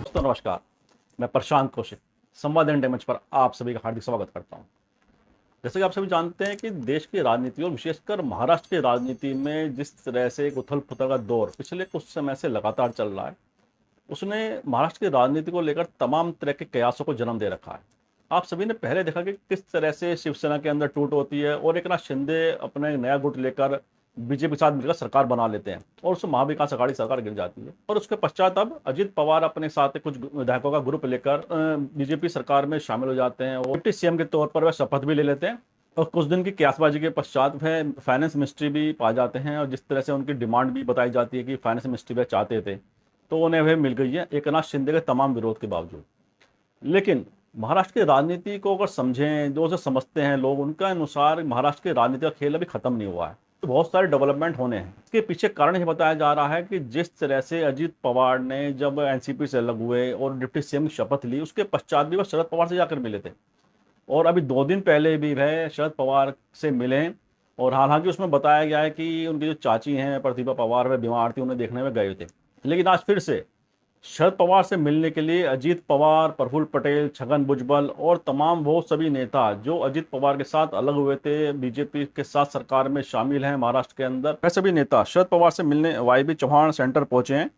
दोस्तों नमस्कार। मैं प्रशांत कौशिक संवाद इंडिया मंच पर आप सभी का हार्दिक स्वागत करता हूं। जैसे कि आप सभी जानते हैं कि देश की राजनीति और विशेषकर महाराष्ट्र की राजनीति में जिस तरह से एक उथल पुथल का दौर पिछले कुछ समय से लगातार चल रहा है, उसने महाराष्ट्र की राजनीति को लेकर तमाम तरह के कयासों को जन्म दे रखा है। आप सभी ने पहले देखा कि किस तरह से शिवसेना के अंदर टूट होती है और एकनाथ शिंदे अपना एक नया गुट लेकर बीजेपी के साथ मिलकर सरकार बना लेते हैं और उसमें महाविकास अघाड़ी सरकार गिर जाती है। और उसके पश्चात अब अजित पवार अपने साथ कुछ विधायकों का ग्रुप लेकर बीजेपी सरकार में शामिल हो जाते हैं और डिप्टी सीएम के तौर पर वह शपथ भी ले लेते हैं। और कुछ दिन की क्यासबाजी के पश्चात वह फाइनेंस मिनिस्ट्री भी पा जाते हैं और जिस तरह से उनकी डिमांड भी बताई जाती है कि फाइनेंस मिनिस्ट्री वह चाहते थे, तो उन्हें वह मिल गई है एकनाथ शिंदे के तमाम विरोध के बावजूद। लेकिन महाराष्ट्र की राजनीति को अगर समझें, जो उसे समझते हैं लोग, उनका अनुसार महाराष्ट्र की राजनीति का खेल अभी खत्म नहीं हुआ है। तो बहुत सारे डेवलपमेंट होने हैं। इसके पीछे कारण ये बताया जा रहा है कि जिस तरह से अजित पवार ने जब एनसीपी से अलग हुए और डिप्टी सीएम की शपथ ली, उसके पश्चात भी वह शरद पवार से जाकर मिले थे और अभी 2 दिन पहले भी वह शरद पवार से मिले। और हालांकि उसमें बताया गया है कि उनकी जो चाची हैं प्रतिभा पवार, वह बीमार थी, उन्हें देखने में गए थे। लेकिन आज फिर से शरद पवार से मिलने के लिए अजीत पवार, प्रफुल्ल पटेल, छगन भुजबल और तमाम वो सभी नेता जो अजीत पवार के साथ अलग हुए थे, बीजेपी के साथ सरकार में शामिल हैं महाराष्ट्र के अंदर, वह सभी नेता शरद पवार से मिलने वाईबी चौहान सेंटर पहुंचे हैं।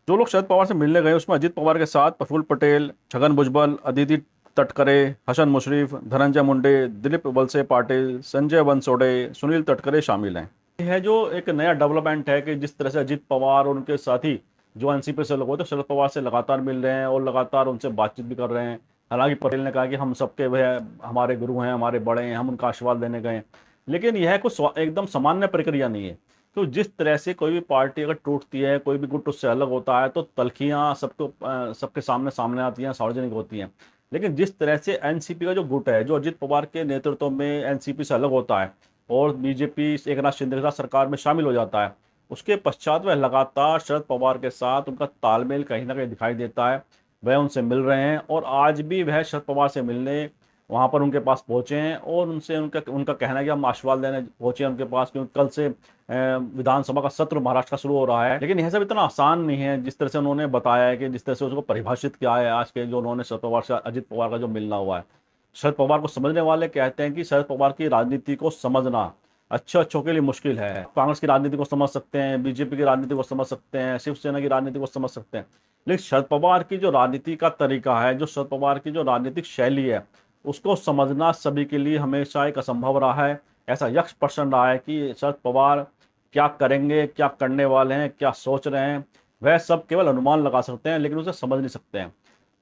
जो लोग शरद पवार से मिलने गए उसमें अजीत पवार के साथ प्रफुल्ल पटेल, छगन भुजबल, अदिति तटकरे, हसन मुशरीफ, धनंजय मुंडे, दिलीप वलसे पाटिल, संजय बनसोडे, सुनील तटकरे शामिल हैं। यह है जो एक नया डेवलपमेंट है कि जिस तरह से अजीत पवार और उनके साथी जो एनसीपी से लोग होते शरद पवार से लगातार मिल रहे हैं और लगातार उनसे बातचीत भी कर रहे हैं। हालांकि पटेल ने कहा कि हम सबके वह हमारे गुरु हैं, हमारे बड़े हैं, हम उनका आशीर्वाद लेने गए। लेकिन यह कुछ एकदम सामान्य प्रक्रिया नहीं है। तो जिस तरह से कोई भी पार्टी अगर टूटती है, कोई भी गुट उससे अलग होता है, तो तलखियाँ सबके सामने सामने आती हैं, सार्वजनिक होती हैं। लेकिन जिस तरह से एनसीपी का जो गुट है, जो अजित पवार के नेतृत्व में एनसीपी से अलग होता है और बीजेपी एकनाथ शिंदे के साथ सरकार में शामिल हो जाता है, उसके पश्चात वह लगातार शरद पवार के साथ उनका तालमेल कहीं ना कहीं दिखाई देता है। वह उनसे मिल रहे हैं और आज भी वह शरद पवार से मिलने वहां पर उनके पास पहुंचे हैं और उनसे उनका उनका कहना है कि हम आशीर्वाद लेने पहुंचे हैं उनके पास, क्योंकि कल से विधानसभा का सत्र महाराष्ट्र का शुरू हो रहा है। लेकिन यह सब इतना आसान नहीं है जिस तरह से उन्होंने बताया है कि जिस तरह से उसको परिभाषित किया है आज के जो उन्होंने शरद पवार से अजित पवार का जो मिलना हुआ है। शरद पवार को समझने वाले कहते हैं कि शरद पवार की राजनीति को समझना अच्छों के लिए मुश्किल है। कांग्रेस की राजनीति को समझ सकते हैं, बीजेपी की राजनीति को समझ सकते हैं, शिवसेना की राजनीति को समझ सकते हैं, लेकिन शरद पवार की जो राजनीति का तरीका है, जो शरद पवार की जो राजनीतिक शैली है, उसको समझना सभी के लिए हमेशा एक असंभव रहा है। ऐसा यक्ष प्रश्न रहा है कि शरद पवार क्या करेंगे, क्या करने वाले हैं, क्या सोच रहे हैं, वह सब केवल अनुमान लगा सकते हैं, लेकिन उसे समझ नहीं सकते हैं।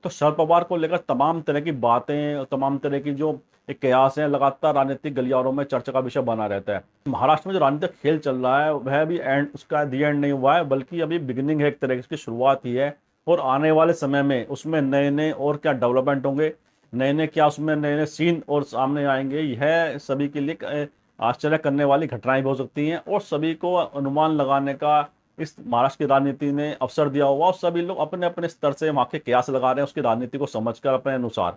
तो शरद पवार को लेकर तमाम तरह की बातें, तमाम तरह की जो एक कयास है, लगातार राजनीतिक गलियारों में चर्चा का विषय बना रहता है। महाराष्ट्र में जो राजनीतिक खेल चल रहा है वह भी उसका दी एंड नहीं हुआ है, बल्कि अभी बिगिनिंग है, एक तरह की शुरुआत ही है। और आने वाले समय में उसमें नए नए और क्या डेवलपमेंट होंगे, नए नए क्या उसमें नए नए सीन और सामने आएंगे, यह सभी के लिए आश्चर्य करने वाली घटनाएं भी हो सकती हैं और सभी को अनुमान लगाने का इस महाराष्ट्र की राजनीति ने अवसर दिया हुआ और सभी लोग अपने अपने स्तर से वहाँ के कयास लगा रहे हैं उसकी राजनीति को समझकर अपने अनुसार।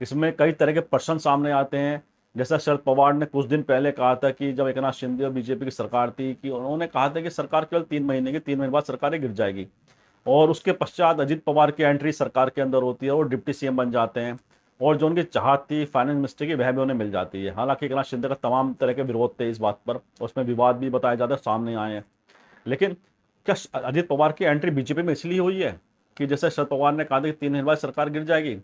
इसमें कई तरह के प्रश्न सामने आते हैं। जैसा शरद पवार ने कुछ दिन पहले कहा था कि जब एकनाथ शिंदे और बीजेपी की सरकार थी, कि उन्होंने कहा था कि सरकार केवल 3 महीने की, 3 महीने बाद सरकार गिर जाएगी। और उसके पश्चात अजित पवार की एंट्री सरकार के अंदर होती है और डिप्टी सीएम बन जाते हैं और जो उनकी चाहत थी फाइनेंस मिनिस्टर की, वह भी उन्हें मिल जाती है। हालांकि एकनाथ शिंदे का तमाम तरह के विरोध थे इस बात पर, उसमें विवाद भी बताए जाते सामने आए हैं। लेकिन क्या अजित पवार की एंट्री बीजेपी में इसलिए हुई है कि जैसे शरद पवार ने कहा था कि 3 महीने बाद सरकार गिर जाएगी?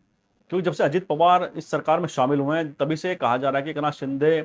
क्योंकि जब से अजित पवार इस सरकार में शामिल हुए हैं तभी से कहा जा रहा है कि एकनाथ शिंदे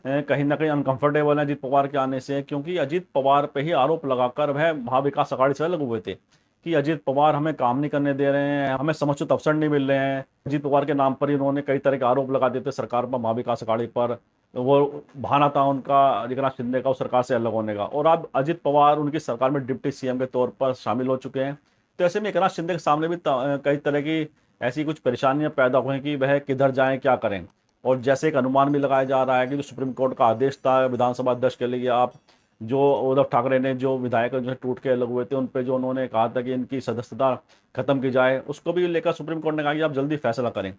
कहीं ना कहीं अनकंफर्टेबल है अजित पवार के आने से, क्योंकि अजित पवार पे ही आरोप लगाकर वह महाविकास अघाड़ी से अलग हुए थे कि अजित पवार हमें काम नहीं करने दे रहे हैं, हमें समुचित अवसर नहीं मिल रहे हैं। अजित पवार के नाम पर ही उन्होंने कई तरह के आरोप लगा दिए थे सरकार पर, महाविकास अघाड़ी पर। वो बहाना था उनका एकनाथ शिंदे का उस सरकार से अलग होने का, और अब अजित पवार उनकी सरकार में डिप्टी सीएम के तौर पर शामिल हो चुके हैं। तो ऐसे में एकनाथ शिंदे के सामने भी कई तरह की ऐसी कुछ परेशानियां पैदा हुई कि वह किधर जाएं, क्या करें। और जैसे एक अनुमान भी लगाया जा रहा है कि जो सुप्रीम कोर्ट का आदेश था विधानसभा अध्यक्ष के लिए, आप जो उद्धव ठाकरे ने जो विधायक जो टूट के अलग हुए थे उन पे जो उन्होंने कहा था कि इनकी सदस्यता खत्म की जाए, उसको भी लेकर सुप्रीम कोर्ट ने कहा कि आप जल्दी फैसला करें।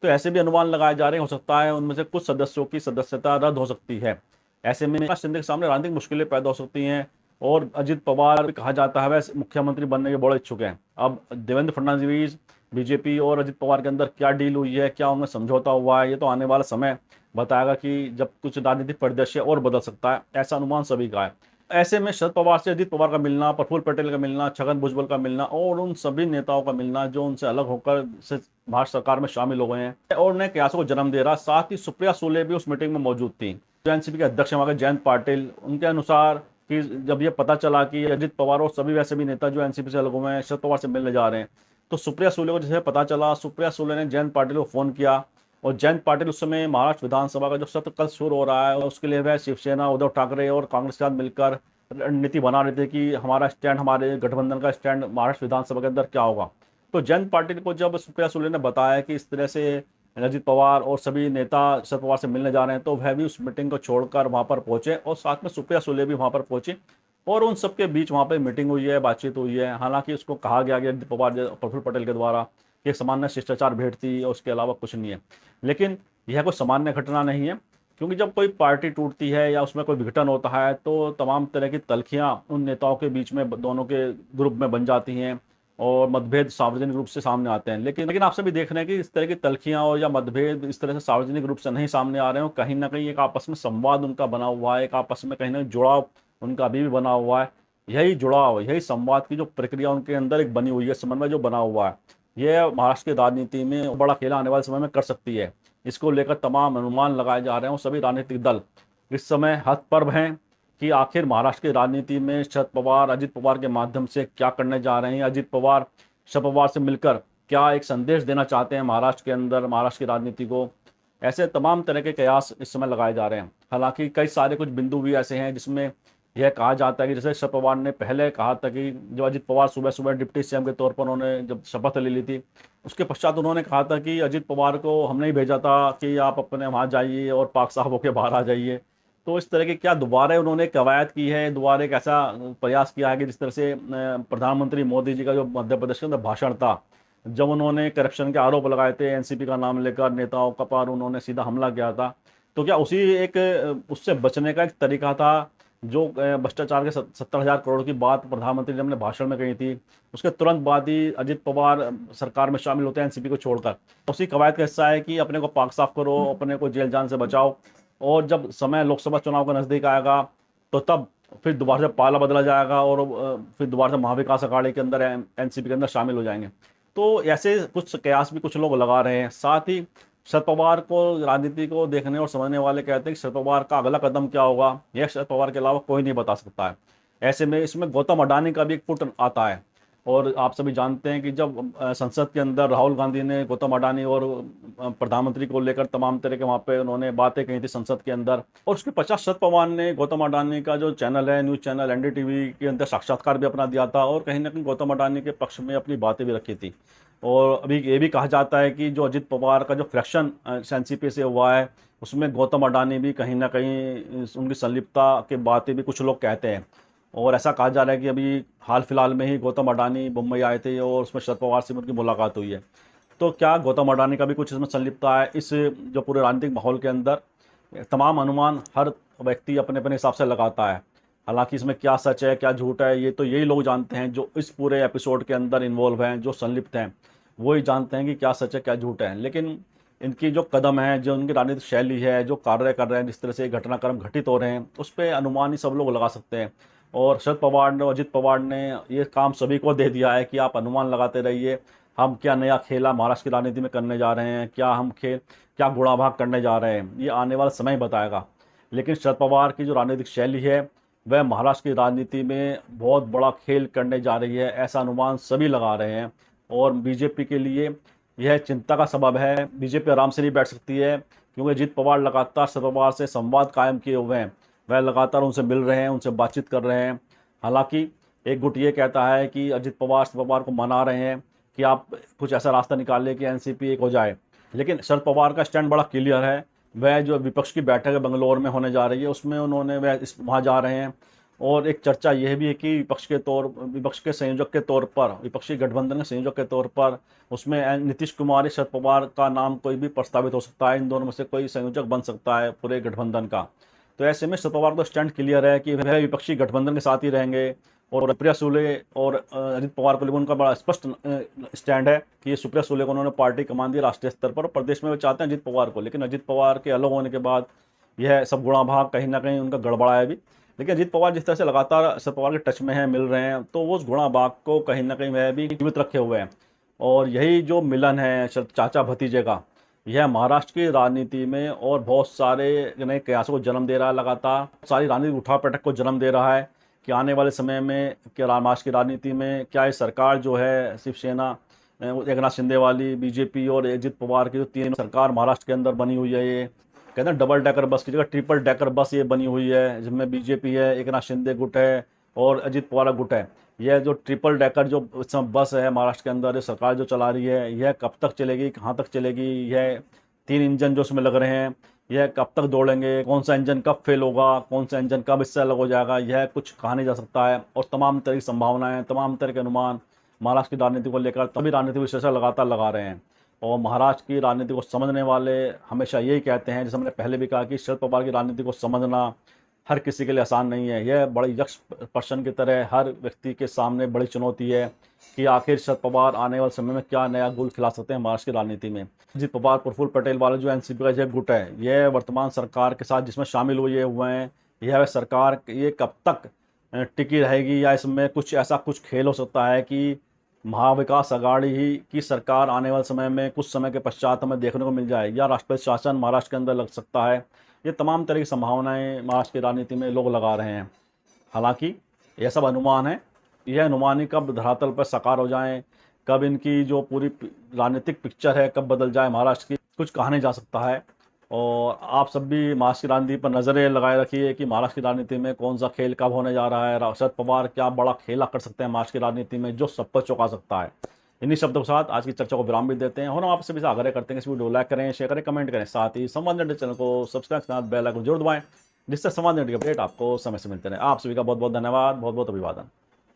तो ऐसे भी अनुमान लगाए जा रहे हैं, हो सकता है उनमें से कुछ सदस्यों की सदस्यता रद्द हो सकती है। ऐसे में शिंदे के सामने राजनीतिक मुश्किलें पैदा हो सकती हैं और अजित पवार भी कहा जाता है वैसे मुख्यमंत्री बनने के बड़े इच्छुक हैं। अब देवेंद्र फडणवीस, बीजेपी और अजित पवार के अंदर क्या डील हुई है, क्या उनमें समझौता हुआ है, ये तो आने वाला समय बताएगा कि जब कुछ राजनीतिक परिदृश्य और बदल सकता है, ऐसा अनुमान सभी का है। ऐसे में शरद पवार से अजित पवार का मिलना, प्रफुल्ल पटेल का मिलना, छगन भुजबल का मिलना और उन सभी नेताओं का मिलना जो उनसे अलग होकर से भारत सरकार में शामिल हो गए हैं और नए कयासों को जन्म दे रहा। साथ ही सुप्रिया सुले भी उस मीटिंग में मौजूद थी, जो एनसीपी के अध्यक्ष वहां के जयंत पाटिल। उनके अनुसार कि जब ये पता चला कि अजित पवार और सभी वैसे भी नेता जो एनसीपी से अलग हुए हैं शरद पवार से मिलने जा रहे हैं, तो सुप्रिया सुले को जैसे पता चला, सुप्रिया सुले ने जयंत पाटिल को फोन किया। और जयंत पाटिल उस समय महाराष्ट्र विधानसभा का जो सत्र कल शुरू हो रहा है, उसके लिए वह शिवसेना, उद्धव ठाकरे और कांग्रेस के साथ मिलकर रणनीति बना रहे थे कि हमारा स्टैंड, हमारे गठबंधन का स्टैंड महाराष्ट्र विधानसभा के अंदर क्या होगा। तो जयंत पाटिल को जब सुप्रिया सुले ने बताया कि इस तरह से अजित पवार और सभी नेता शरद पवार से मिलने जा रहे हैं, तो वह भी उस मीटिंग को छोड़कर वहां पर पहुंचे और साथ में सुप्रिया सुले भी वहां पर पहुंची और उन सबके बीच वहां पर मीटिंग हुई है, बातचीत हुई है। हालांकि उसको कहा गया कि अजित पवार, प्रफुल्ल पटेल के द्वारा एक सामान्य शिष्टाचार भेंट थी और उसके अलावा कुछ नहीं है। लेकिन यह कोई सामान्य घटना नहीं है, क्योंकि जब कोई पार्टी टूटती है या उसमें कोई विघटन होता है तो तमाम तरह की तल्खियां उन नेताओं के बीच में, दोनों के ग्रुप में बन जाती हैं और मतभेद सार्वजनिक रूप से सामने आते हैं। लेकिन आप सभी देख रहे हैं कि इस तरह की तल्खियां और या मतभेद इस तरह से सार्वजनिक रूप से नहीं सामने आ रहे हो। कहीं ना कहीं एक आपस में संवाद उनका बना हुआ है, एक आपस में कहीं ना कहीं जुड़ाव उनका अभी भी बना हुआ है। यही जुड़ाव, यही संवाद की जो प्रक्रिया उनके अंदर एक बनी हुई है, समन्वय जो बना हुआ है, यह महाराष्ट्र की राजनीति में बड़ा खेला आने वाले समय में कर सकती है। इसको लेकर तमाम अनुमान लगाए जा रहे हैं और सभी राजनीतिक दल इस समय हतप्रभ हैं कि आखिर महाराष्ट्र की राजनीति में शरद पवार अजित पवार के माध्यम से क्या करने जा रहे हैं। अजित पवार शरद पवार से मिलकर क्या एक संदेश देना चाहते हैं महाराष्ट्र के अंदर, महाराष्ट्र की राजनीति को। ऐसे तमाम तरह के कयास इस समय लगाए जा रहे हैं। हालांकि कई सारे कुछ बिंदु भी ऐसे हैं जिसमें यह कहा जाता है कि जैसे शरद पवार ने पहले कहा था कि जब अजित पवार सुबह सुबह डिप्टी सीएम के तौर पर उन्होंने जब शपथ ले ली थी, उसके पश्चात उन्होंने कहा था कि अजित पवार को हमने ही भेजा था कि आप अपने वहाँ जाइए और पाक साहब होकर बाहर आ जाइए। तो इस तरह की क्या दोबारा उन्होंने कवायद की है, दोबारा एक ऐसा प्रयास किया है कि जिस तरह से प्रधानमंत्री मोदी जी का जो मध्य प्रदेश के अंदर भाषण था, जब उन्होंने करप्शन के आरोप लगाए थे एनसीपी का नाम लेकर नेताओं का पर उन्होंने सीधा हमला किया था, तो क्या उसी एक उससे बचने का एक तरीका था जो भ्रष्टाचार के 70,000 करोड़ की बात प्रधानमंत्री ने अपने भाषण में कही थी, उसके तुरंत बाद ही अजित पवार सरकार में शामिल होते हैं एनसीपी को छोड़कर। उसी कवायद का हिस्सा है कि अपने को पाक साफ करो, अपने को जेल जान से बचाओ, और जब समय लोकसभा चुनाव का नजदीक आएगा तो तब फिर दोबारा से पाला बदला जाएगा और फिर दोबारा से महाविकास अघाड़ी के अंदर एनसीपी के अंदर शामिल हो जाएंगे। तो ऐसे कुछ कयास भी कुछ लोग लगा रहे हैं। साथ ही शरद पवार को, राजनीति को देखने और समझने वाले कहते हैं कि शरद पवार का अगला कदम क्या होगा, यह शरद पवार के अलावा कोई नहीं बता सकता है। ऐसे में इसमें गौतम अडानी का भी एक पुट आता है। और आप सभी जानते हैं कि जब संसद के अंदर राहुल गांधी ने गौतम अडानी और प्रधानमंत्री को लेकर तमाम तरह के वहाँ पे उन्होंने बातें कही थी संसद के अंदर, और उसके पश्चात शरद पवार ने गौतम अडानी का जो चैनल है, न्यूज़ चैनल एनडीटीवी के अंदर साक्षात्कार भी अपना दिया था और कहीं ना कहीं गौतम अडानी के पक्ष में अपनी बातें भी रखी थी। और अभी ये भी कहा जाता है कि जो अजित पवार का जो फ्रैक्शन एनसीपी से हुआ है, उसमें गौतम अडानी भी कहीं ना कहीं उनकी संलिप्तता के बातें भी कुछ लोग कहते हैं। और ऐसा कहा जा रहा है कि अभी हाल फिलहाल में ही गौतम अडानी मुंबई आए थे और उसमें शरद पवार से उनकी मुलाकात हुई है। तो क्या गौतम अडानी का भी कुछ इसमें संलिप्तता है इस जो पूरे राजनीतिक माहौल के अंदर? तमाम अनुमान हर व्यक्ति अपने अपने हिसाब से लगाता है। हालांकि इसमें क्या सच है क्या झूठ है, ये तो यही लोग जानते हैं जो इस पूरे एपिसोड के अंदर इन्वॉल्व हैं, जो संलिप्त हैं, वही जानते हैं कि क्या सच है क्या झूठ है। लेकिन इनकी जो कदम है, जो उनकी राजनीतिक शैली है, जो कार्य कर रहे हैं, जिस तरह से घटनाक्रम घटित हो रहे हैं, उस पर अनुमान ही सब लोग लगा सकते हैं। और शरद पवार ने, अजित पवार ने ये काम सभी को दे दिया है कि आप अनुमान लगाते रहिए, हम क्या नया खेला महाराष्ट्र की राजनीति में करने जा रहे हैं, क्या गुणाभाग करने जा रहे हैं, ये आने वाला समय बताएगा। लेकिन शरद पवार की जो राजनीतिक शैली है वह महाराष्ट्र की राजनीति में बहुत बड़ा खेल करने जा रही है, ऐसा अनुमान सभी लगा रहे हैं। और बीजेपी के लिए यह चिंता का सबब है। बीजेपी आराम से नहीं बैठ सकती है, क्योंकि अजित पवार लगातार शरद पवार से संवाद कायम किए हुए हैं, वह लगातार उनसे मिल रहे हैं, उनसे बातचीत कर रहे हैं। हालांकि एक गुट ये कहता है कि अजित पवार शरद पवार को मना रहे हैं कि आप कुछ ऐसा रास्ता निकालें कि एनसीपी एक हो जाए। लेकिन शरद पवार का स्टैंड बड़ा क्लियर है। वह जो विपक्ष की बैठक है बेंगलोर में होने जा रही है, उसमें वह वहाँ जा रहे हैं। और एक चर्चा यह भी है कि विपक्ष के संयोजक के तौर पर, विपक्षी गठबंधन के संयोजक के तौर पर उसमें नीतीश कुमार या शरद पवार का नाम कोई भी प्रस्तावित हो सकता है। इन दोनों में से कोई संयोजक बन सकता है पूरे गठबंधन का। तो ऐसे में शरद पवार का स्टैंड क्लियर है कि वह विपक्षी गठबंधन के साथ ही रहेंगे और सुप्रिया सुले और अजित पवार को लेकर उनका बड़ा स्पष्ट स्टैंड है कि ये सुप्रिया सुले को उन्होंने पार्टी कमान दी राष्ट्रीय स्तर पर और प्रदेश में वो चाहते हैं अजित पवार को, लेकिन अजित पवार के अलग होने के बाद यह सब गुणा भाग कहीं ना कहीं उनका गड़बड़ा है भी। लेकिन अजित पवार जिस तरह से लगातार शरद पवार के टच में है, मिल रहे हैं, तो वो उस गुणा भाग को कहीं ना कहीं वह भी जीवित रखे हुए हैं। और यही जो मिलन है चाचा भतीजे का, यह महाराष्ट्र की राजनीति में और बहुत सारे नए कयासों को जन्म दे रहा है, लगातार सारी राजनीतिक उठापटक को जन्म दे रहा है कि आने वाले समय में क्या महाराष्ट्र की राजनीति में क्या ये सरकार जो है शिवसेना, एकनाथ शिंदे वाली, बीजेपी और अजित पवार की जो तीन सरकार महाराष्ट्र के अंदर बनी हुई है, ये कहते हैं डबल डेकर बस की जगह ट्रिपल डेकर बस ये बनी हुई है, जिसमें बीजेपी है, एकनाथ शिंदे गुट है और अजित पवार गुट है। यह जो ट्रिपल डेकर जो बस है महाराष्ट्र के अंदर सरकार जो चला रही है, यह कब तक चलेगी, कहाँ तक चलेगी, यह तीन इंजन जो उसमें लग रहे हैं यह कब तक दौड़ेंगे, कौन सा इंजन कब फेल होगा, कौन सा इंजन कब इससे अलग हो जाएगा, यह कुछ कहा नहीं जा सकता है। और तमाम तरह की संभावनाएं, तमाम तरह के अनुमान महाराष्ट्र की राजनीति को लेकर तभी राजनीतिक विश्लेषक लगातार लगा रहे हैं। और महाराष्ट्र की राजनीति को समझने वाले हमेशा यही कहते हैं, जैसे हमने पहले भी कहा कि शरद पवार की राजनीति को समझना हर किसी के लिए आसान नहीं है। यह बड़ी यक्ष प्रश्न की तरह हर व्यक्ति के सामने बड़ी चुनौती है कि आखिर शरद पवार आने वाले समय में क्या नया गुल खिला सकते हैं महाराष्ट्र की राजनीति में। अजित पवार, प्रफुल्ल पटेल वाले जो एनसीपी का यह गुट है, यह वर्तमान सरकार के साथ जिसमें शामिल हुए हैं, यह सरकार ये कब तक टिकी रहेगी या इसमें कुछ ऐसा कुछ खेल हो सकता है कि महाविकास अघाड़ी ही की सरकार आने वाले समय में कुछ समय के पश्चात हमें देखने को मिल जाए या राष्ट्रपति शासन महाराष्ट्र के अंदर लग सकता है। ये तमाम तरह की संभावनाएं महाराष्ट्र की राजनीति में लोग लगा रहे हैं। हालांकि यह सब अनुमान है, यह अनुमान ही कब धरातल पर साकार हो जाएं, कब इनकी जो पूरी राजनीतिक पिक्चर है कब बदल जाए महाराष्ट्र की, कुछ कहा नहीं जा सकता है। और आप सब भी महाराष्ट्र की राजनीति पर नज़रें लगाए रखिए कि महाराष्ट्र की राजनीति में कौन सा खेल कब होने जा रहा है, शरद पवार क्या बड़ा खेला कर सकते हैं महाराष्ट्र की राजनीति में जो सब पर चौंका सकता है। इन्हीं शब्दों के साथ आज की चर्चा को विराम भी देते हैं और हम आपसे भी आग्रह करते हैं इस वीडियो को लाइक करें, शेयर करें, कमेंट करें, साथ ही संवाद नेट चैनल को सब्सक्राइब के साथ बेल आइकन जरूर दबाएं, जिससे संवाद नेट की अपडेट आपको समय से मिलते रहे। आप सभी का बहुत बहुत धन्यवाद, बहुत बहुत अभिवादन।